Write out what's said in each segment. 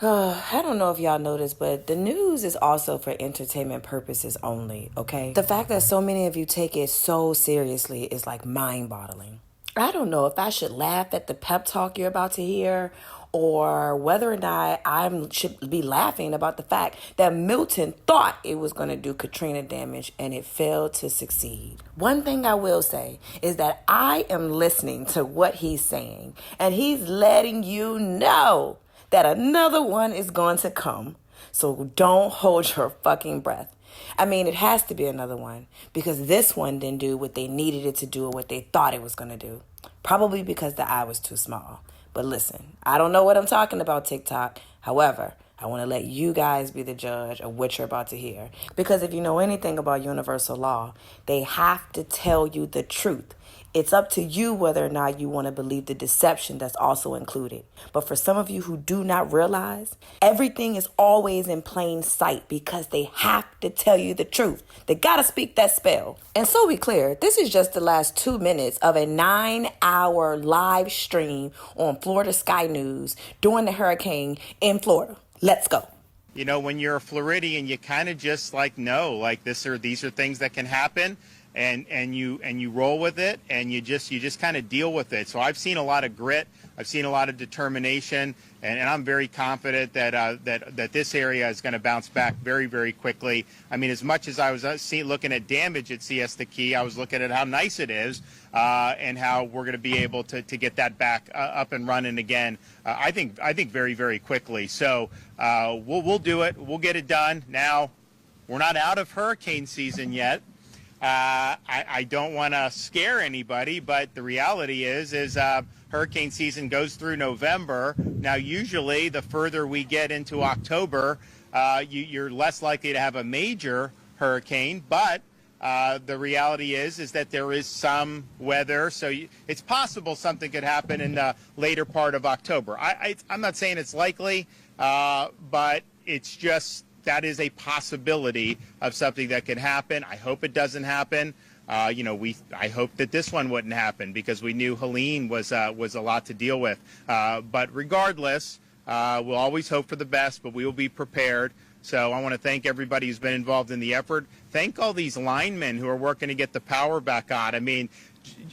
I don't know if y'all noticed, but the news is also for entertainment purposes only, okay? The fact that so many of you take it so seriously is like mind-boggling. I don't know if I should laugh at the pep talk you're about to hear or whether or not I should be laughing about the fact that Milton thought it was going to do Katrina damage and it failed to succeed. One thing I will say is that I am listening to what he's saying, and he's letting you know that another one is going to come. So don't hold your fucking breath. I mean, it has to be another one because this one didn't do what they needed it to do or what they thought it was going to do. Probably because the eye was too small. But listen, I don't know what I'm talking about, TikTok. However, I want to let you guys be the judge of what you're about to hear. Because if you know anything about universal law, they have to tell you the truth. It's up to you whether or not you want to believe the deception that's also included. But for some of you who do not realize, everything is always in plain sight because they have to tell you the truth. They got to speak that spell. And so be clear, this is just the last 2 minutes of a 9-hour live stream on Florida Sky News during the hurricane in Florida. Let's go. You know, when you're a Floridian, you kind of just know, these are things that can happen. And you roll with it, and you just kind of deal with it. So I've seen a lot of grit, I've seen a lot of determination, and I'm very confident that this area is going to bounce back very, very quickly. I mean, as much as I was looking at damage at Siesta Key, I was looking at how nice it is and how we're going to be able to get that back up and running again. I think very, very quickly. So we'll do it. We'll get it done. Now, we're not out of hurricane season yet. I don't want to scare anybody, but the reality is hurricane season goes through November. Now, usually, the further we get into October, you're less likely to have a major hurricane. But the reality is that there is some weather, so it's possible something could happen in the later part of October. I'm not saying it's likely, but it's just. That is a possibility of something that could happen. I hope it doesn't happen. I hope that this one wouldn't happen because we knew Helene was a lot to deal with. But regardless, we'll always hope for the best, but we will be prepared. So I want to thank everybody who's been involved in the effort. Thank all these linemen who are working to get the power back on. I mean,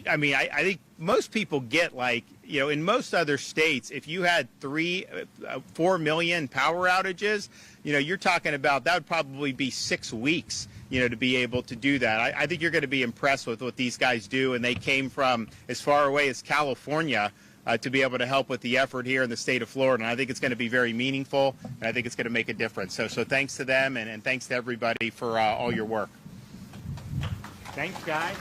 I think most people get in most other states, if you had 4 million power outages, you're talking about that would probably be 6 weeks, to be able to do that. I think you're going to be impressed with what these guys do, and they came from as far away as California to be able to help with the effort here in the state of Florida. And I think it's going to be very meaningful, and I think it's going to make a difference. So thanks to them, and thanks to everybody for all your work. Thanks, guys.